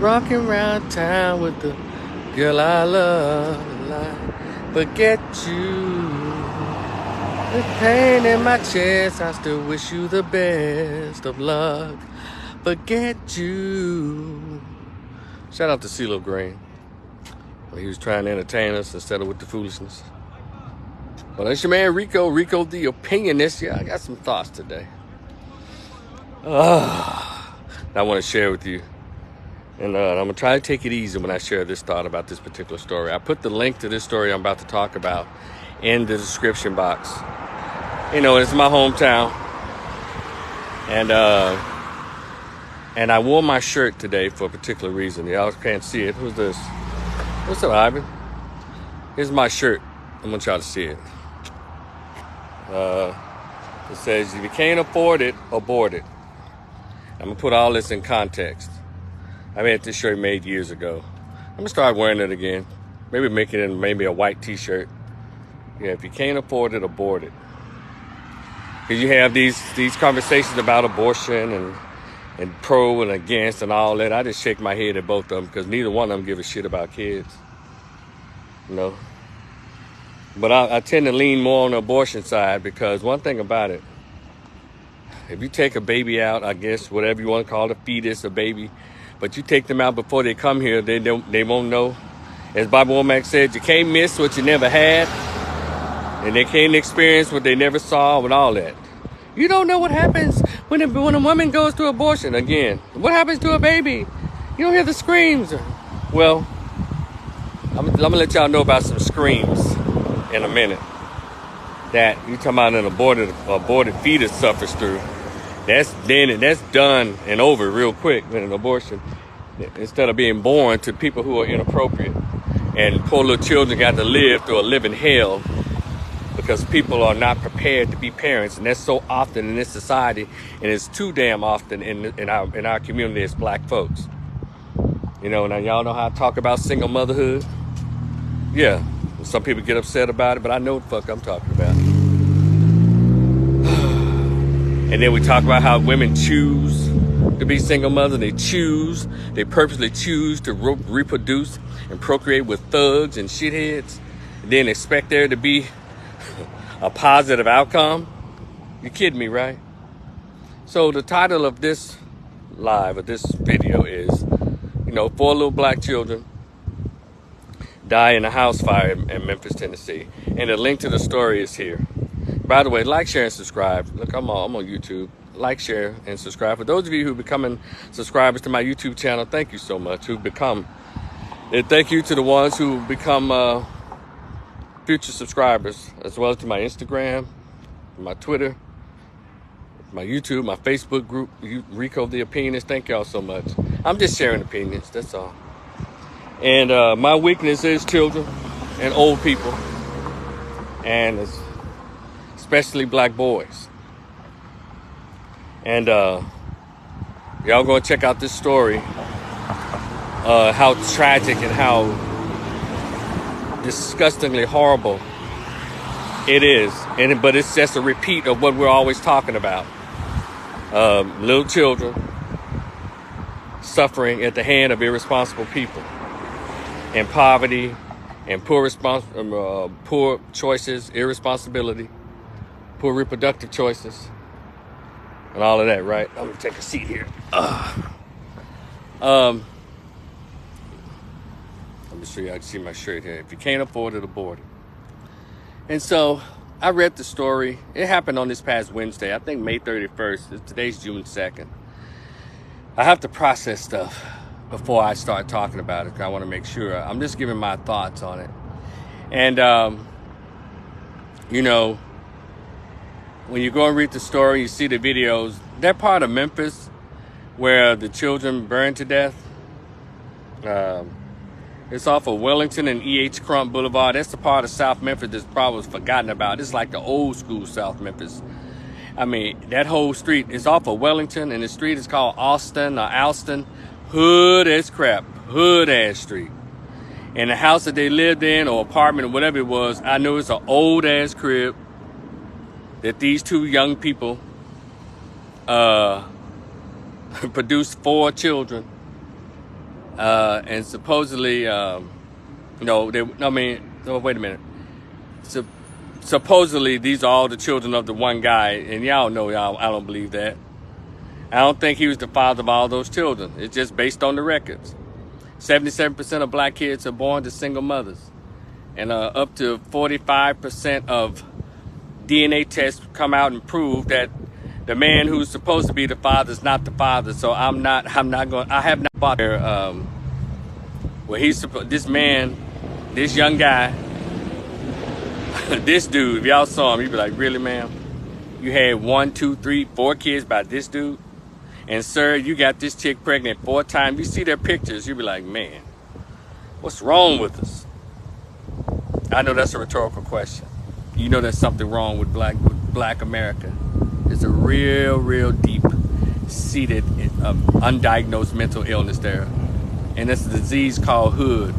Rocking around town with the girl I love, like, forget you. The pain in my chest, I still wish you the best of luck. Forget you. Shout out to CeeLo Green. He was trying to entertain us instead of with the foolishness. Well, that's your man Rico the Opinionist. Yeah, I got some thoughts today. I want to share with you. And I'm going to try to take it easy when I share this thought about this particular story. I put the link to this story I'm about to talk about in the description box. You know, it's my hometown. And I wore my shirt today for a particular reason. Y'all can't see it. Who's this? What's up, Ivan? Here's my shirt. I want y'all to see it. It says, if you can't afford it, abort it. I'm going to put all this in context. I had this shirt made years ago. I'm going to start wearing it again. Maybe make it in maybe a white t-shirt. Yeah, if you can't afford it, abort it. Because you have these conversations about abortion and pro and against and all that. I just shake my head at both of them because neither one of them give a shit about kids. You know? But I tend to lean more on the abortion side because one thing about it, if you take a baby out, I guess, whatever you want to call it, a fetus, a baby, but you take them out before they come here, they won't know. As Bobby Womack said, you can't miss what you never had, and they can't experience what they never saw and all that. You don't know what happens when a woman goes through abortion. Again, what happens to a baby? You don't hear the screams. Well, I'm going to let y'all know about some screams in a minute that you talking about an aborted fetus suffers through. That's done and over real quick with an abortion. Instead of being born to people who are inappropriate. And poor little children got to live through a living hell because people are not prepared to be parents. And that's so often in this society, and it's too damn often in our community as black folks. You know, now y'all know how I talk about single motherhood? Yeah, some people get upset about it, but I know what the fuck I'm talking about. And then we talk about how women choose to be single mothers. They purposely choose to reproduce and procreate with thugs and shitheads, and then expect there to be a positive outcome. You kidding me, right? So the title of this live, or this video is, 4 little black children die in a house fire in Memphis, Tennessee. And the link to the story is here. By the way, like, share, and subscribe. Look, I'm on YouTube. Like, share, and subscribe. For those of you who are becoming subscribers to my YouTube channel, thank you so much. And thank you to the ones who become future subscribers, as well as to my Instagram, my Twitter, my YouTube, my Facebook group, Rico the Opinionist. Thank y'all so much. I'm just sharing opinions, that's all. And my weakness is children and old people, and especially black boys. And y'all go check out this story, how tragic and how disgustingly horrible it is. But it's just a repeat of what we're always talking about. Little children suffering at the hand of irresponsible people, and poverty, and poor choices, irresponsibility, poor reproductive choices, and all of that, right? I'm gonna take a seat here. Let me show you. I can see my shirt here. If you can't afford it, abort it. And so I read the story. It happened on this past Wednesday. I think May 31st. Today's June 2nd. I have to process stuff before I start talking about it. I want to make sure. I'm just giving my thoughts on it. And, when you go and read the story, you see the videos. That part of Memphis where the children burned to death, it's off of Wellington and E.H. Crump Boulevard. That's the part of South Memphis that's probably forgotten about. It's like the old school South Memphis. I mean, that whole street is off of Wellington, and the street is called Austin or Alston. Hood as crap. Hood ass street. And the house that they lived in, or apartment, or whatever it was, I know it's an old ass crib that these two young people produced 4 children And supposedly, wait a minute. Supposedly, these are all the children of the one guy, and y'all know I don't believe that. I don't think he was the father of all those children. It's just based on the records. 77% of black kids are born to single mothers, and up to 45% of DNA tests come out and prove that the man who's supposed to be the father is not the father. So I have not bought there. This young guy, this dude, if y'all saw him, you'd be like, really, ma'am? You had 1, 2, 3, 4 kids by this dude? And sir, you got this chick pregnant 4 times. You see their pictures, you'd be like, man, what's wrong with us? I know that's a rhetorical question. You know there's something wrong with black America. There's a real deep seated undiagnosed mental illness there. And it's a disease called hood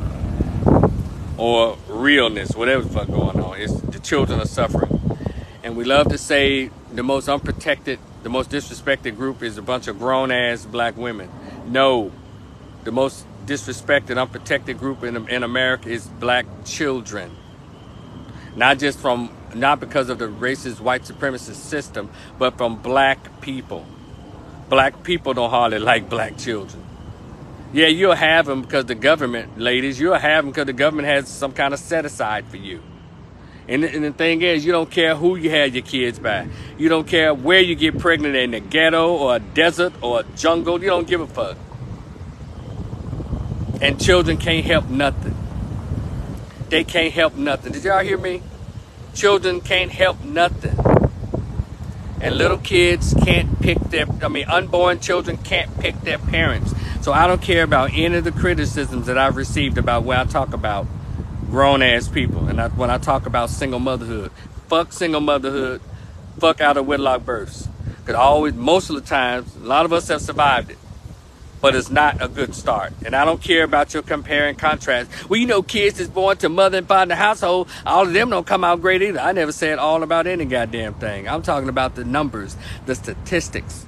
or realness, whatever the fuck going on. It's the children are suffering. And we love to say the most unprotected, the most disrespected group is a bunch of grown-ass black women. No, the most disrespected, unprotected group in America is black children. Not because of the racist white supremacist system, but from black people. Black people don't hardly like black children. Yeah, you'll have them because the government, ladies, you'll have them because the government has some kind of set aside for you. And the thing is, you don't care who you have your kids by. You don't care where you get pregnant, in the ghetto or a desert or a jungle. You don't give a fuck. And children can't help nothing. They can't help nothing. Did y'all hear me? Children can't help nothing. And little kids can't pick unborn children can't pick their parents. So I don't care about any of the criticisms that I've received about when I talk about grown-ass people. And when I talk about single motherhood. Fuck single motherhood. Fuck out of wedlock births. Because most of the times, a lot of us have survived it. But it's not a good start. And I don't care about your compare and contrast. Well, kids that's born to mother and father in the household, all of them don't come out great either. I never said all about any goddamn thing. I'm talking about the numbers, the statistics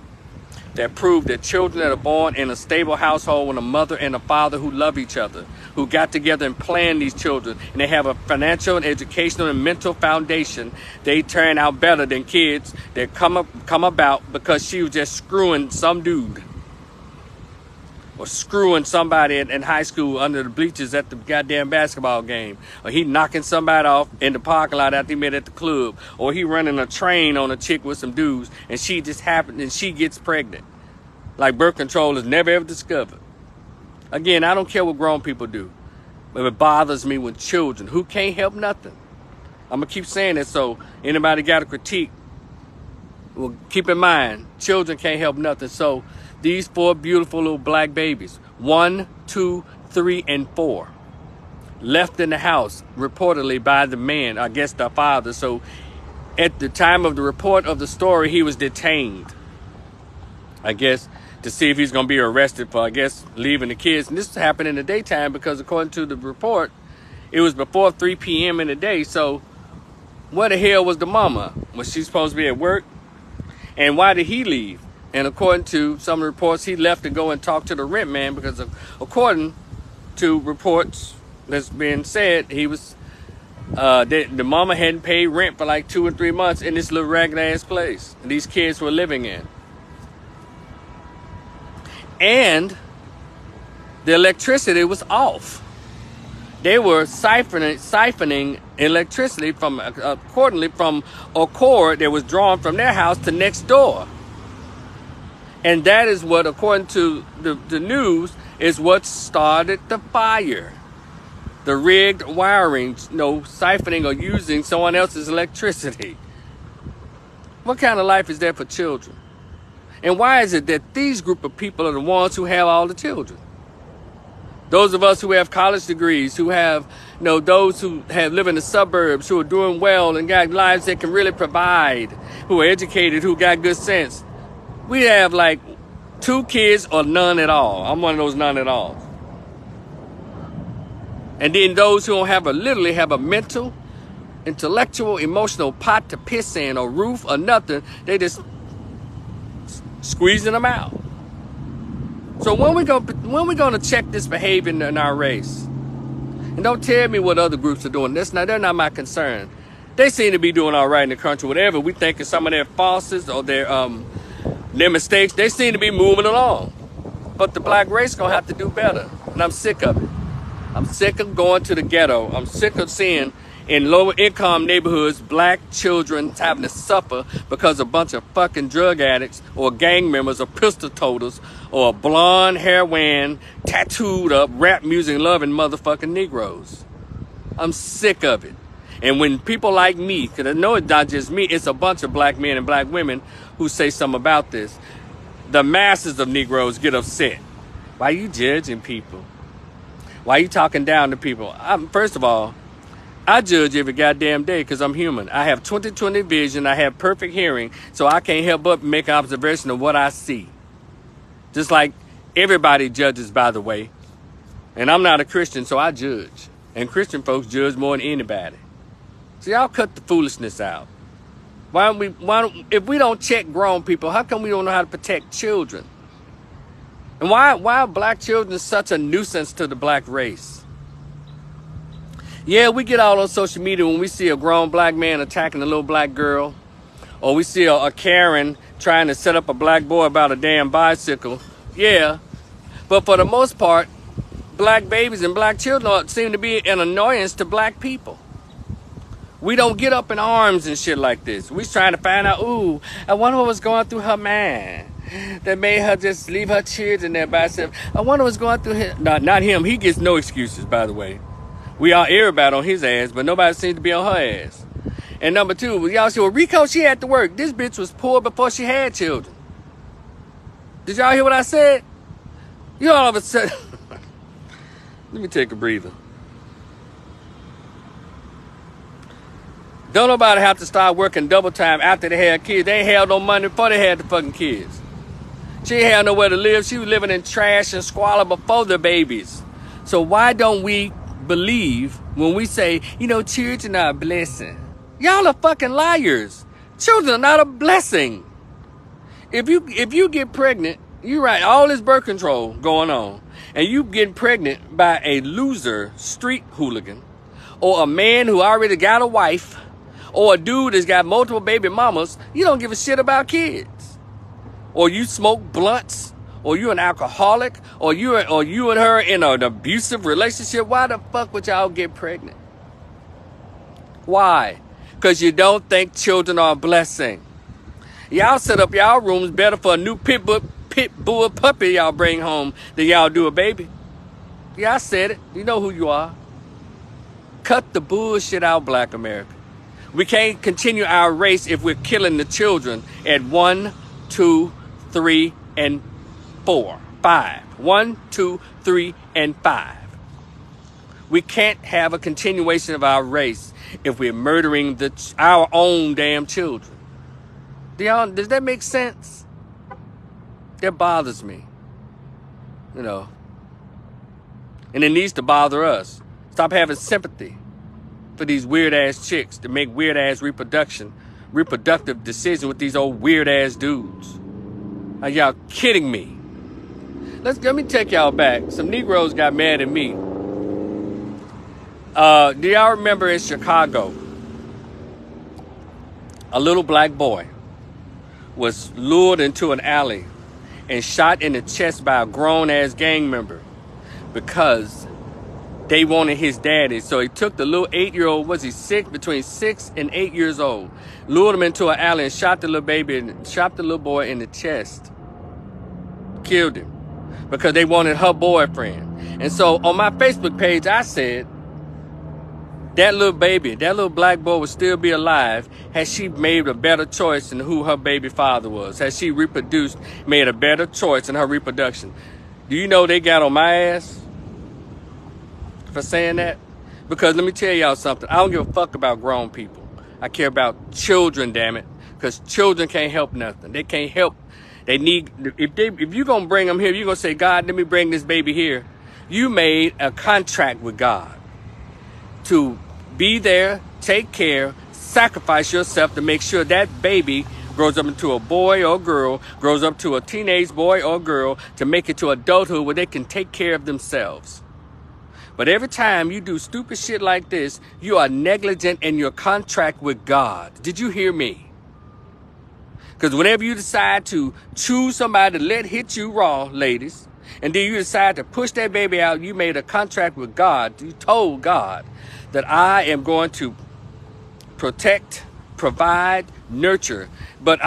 that prove that children that are born in a stable household with a mother and a father who love each other, who got together and planned these children, and they have a financial and educational and mental foundation, they turn out better than kids that come about because she was just screwing some dude. Or screwing somebody in high school under the bleachers at the goddamn basketball game. Or he knocking somebody off in the parking lot after he met at the club. Or he running a train on a chick with some dudes and she gets pregnant. Like birth control is never ever discovered. Again, I don't care what grown people do. But it bothers me when children who can't help nothing. I'm going to keep saying it, so anybody got a critique, well, keep in mind, children can't help nothing. So these 4 beautiful little black babies, 1, 2, 3, and 4, left in the house reportedly by the man, I guess the father. So at the time of the report of the story, he was detained, I guess, to see if he's going to be arrested for, I guess, leaving the kids. And this happened in the daytime because according to the report, it was before 3 p.m. in the day. So where the hell was the mama? Was she supposed to be at work? And why did he leave? And according to some reports, he left to go and talk to the rent man because, according to reports that's been said, he was the mama hadn't paid rent for like 2 or 3 months in this little ragged ass place these kids were living in. And the electricity was off. They were siphoning electricity from a cord that was drawn from their house to next door. And that is what, according to the news, is what started the fire. The rigged wiring, siphoning or using someone else's electricity. What kind of life is that for children? And why is it that these group of people are the ones who have all the children? Those of us who have college degrees, who have, those who live in the suburbs, who are doing well and got lives that can really provide, who are educated, who got good sense. We have like 2 kids or none at all. I'm one of those none at all. And then those who don't literally have a mental, intellectual, emotional pot to piss in or roof or nothing, they just squeezing them out. So when we gonna check this behavior in our race? And don't tell me what other groups are doing. They're not my concern. They seem to be doing all right in the country. Whatever we think of some of their falses or their mistakes, they seem to be moving along. But the black race gonna have to do better. And I'm sick of it. I'm sick of going to the ghetto. I'm sick of seeing in lower income neighborhoods black children having to suffer because a bunch of fucking drug addicts or gang members or pistol toters or blonde heroin tattooed up rap music loving motherfucking Negroes. I'm sick of it. And when people like me, because I know it's not just me, it's a bunch of black men and black women who say something about this, the masses of Negroes get upset. Why are you judging people? Why are you talking down to people? First of all, I judge every goddamn day because I'm human. I have 20/20 vision. I have perfect hearing, so I can't help but make an observation of what I see. Just like everybody judges, by the way. And I'm not a Christian, so I judge. And Christian folks judge more than anybody. So y'all cut the foolishness out. If we don't check grown people, how come we don't know how to protect children? And why are black children such a nuisance to the black race? Yeah, we get out on social media when we see a grown black man attacking a little black girl, or we see a Karen trying to set up a black boy about a damn bicycle. Yeah, but for the most part, black babies and black children seem to be an annoyance to black people. We don't get up in arms and shit like this. We trying to find out, ooh, I wonder what was going through her mind that made her just leave her children there by herself. I wonder what's going through him. Not him. He gets no excuses, by the way. We all everybody on his ass, but nobody seems to be on her ass. And number two, y'all say, well, Rico, she had to work. This bitch was poor before she had children. Did y'all hear what I said? You all of a sudden... Let me take a breather. Don't nobody have to start working double time after they had kids. They ain't had no money before they had the fucking kids. She ain't had nowhere to live. She was living in trash and squalor before the babies. So why don't we believe when we say, children are a blessing? Y'all are fucking liars. Children are not a blessing. If you get pregnant, you're right, all this birth control going on, and you getting pregnant by a loser street hooligan, or a man who already got a wife, or a dude that's got multiple baby mamas, you don't give a shit about kids. Or you smoke blunts, or you an alcoholic, or you and her in an abusive relationship. Why the fuck would y'all get pregnant? Why? Because you don't think children are a blessing. Y'all set up y'all rooms better for a new pit bull puppy y'all bring home than y'all do a baby. Yeah, I said it. You know who you are. Cut the bullshit out, Black America. We can't continue our race if we're killing the children at 1, 2, 3, and 4, 5. 1, 2, 3, and 5. We can't have a continuation of our race if we're murdering our own damn children. Does that make sense? That bothers me. And it needs to bother us. Stop having sympathy for these weird-ass chicks to make weird-ass reproductive decisions with these old weird-ass dudes. Are y'all kidding me? Let me take y'all back. Some Negroes got mad at me. Do y'all remember in Chicago, a little black boy was lured into an alley and shot in the chest by a grown-ass gang member because they wanted his daddy. So he took the little 8-year-old, between 6 and 8 years old, lured him into an alley and shot the little boy in the chest. Killed him because they wanted her boyfriend. And so on my Facebook page, I said, that little black boy would still be alive had she made a better choice in who her baby father was. Had she made a better choice in her reproduction. Do you know they got on my ass for saying that? Because let me tell y'all something. I don't give a fuck about grown people. I care about children, damn it. Because children can't help nothing. They can't help. They need, if you're going to bring them here, you're going to say, God, let me bring this baby here. You made a contract with God to be there, take care, sacrifice yourself to make sure that baby grows up into a boy or girl, grows up to a teenage boy or girl, to make it to adulthood where they can take care of themselves. But every time you do stupid shit like this, you are negligent in your contract with God. Did you hear me? Because whenever you decide to choose somebody to let hit you raw, ladies, and then you decide to push that baby out, you made a contract with God. You told God that I am going to protect, provide, nurture. But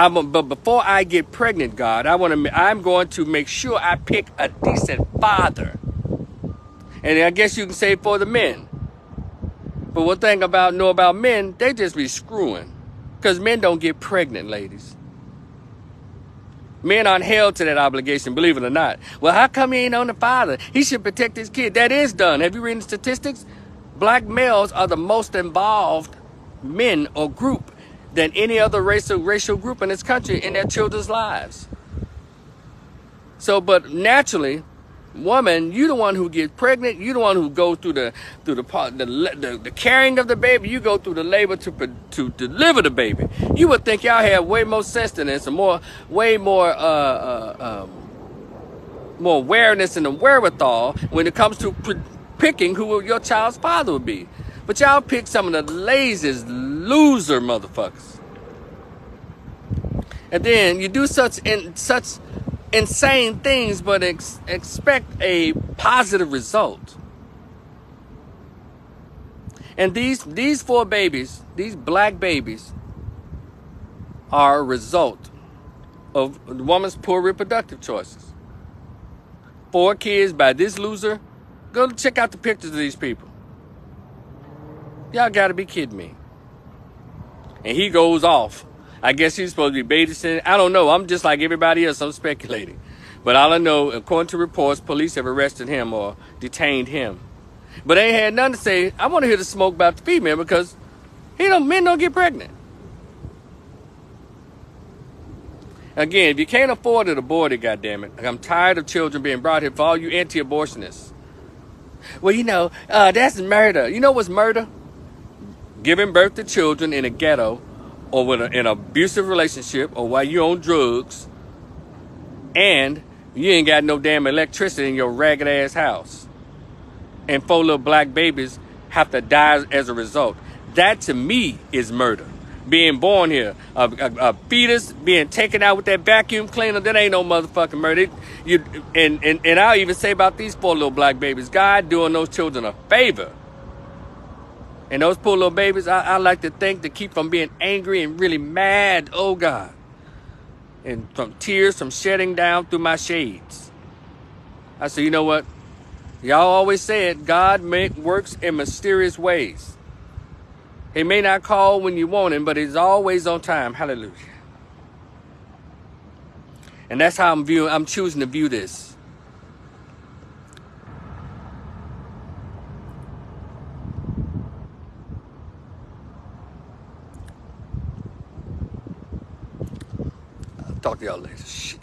before I get pregnant, God, I'm going to make sure I pick a decent father. And I guess you can say for the men. But one thing know about men, they just be screwing. Because men don't get pregnant, ladies. Men aren't held to that obligation, believe it or not. Well, how come he ain't on the father? He should protect his kid. That is done. Have you read the statistics? Black males are the most involved men or group than any other racial group in this country in their children's lives. So, but naturally, woman, you the one who gets pregnant. You the one who goes through the carrying of the baby. You go through the labor to deliver the baby. You would think y'all have way more sense than this, and way more awareness and the wherewithal when it comes to picking who your child's father would be. But y'all pick some of the laziest loser motherfuckers, and then you do such insane things, but expect a positive result. And these 4 babies, these black babies, are a result of the woman's poor reproductive choices. 4 kids by this loser. Go check out the pictures of these people. Y'all gotta be kidding me. And he goes off. I guess he's supposed to be babysitting. I don't know. I'm just like everybody else. I'm speculating. But all I know, according to reports, police have arrested him or detained him. But they ain't had nothing to say. I want to hear the smoke about the female because men don't get pregnant. Again, if you can't afford it, abort it, goddammit. Like, I'm tired of children being brought here for all you anti-abortionists. Well, that's murder. You know what's murder? Giving birth to children in a ghetto, or with an abusive relationship, or while you on drugs, and you ain't got no damn electricity in your ragged ass house, and 4 little black babies have to die as a result. That to me is murder. Being born here, a fetus being taken out with that vacuum cleaner, that ain't no motherfucking murder. And I'll even say about these 4 little black babies, God doing those children a favor. And those poor little babies, I like to think, to keep from being angry and really mad, oh God. And from tears from shedding down through my shades. I said, you know what? Y'all always said God works in mysterious ways. He may not call when you want him, but he's always on time. Hallelujah. And that's how I'm choosing to view this. Talk to y'all later. Shit.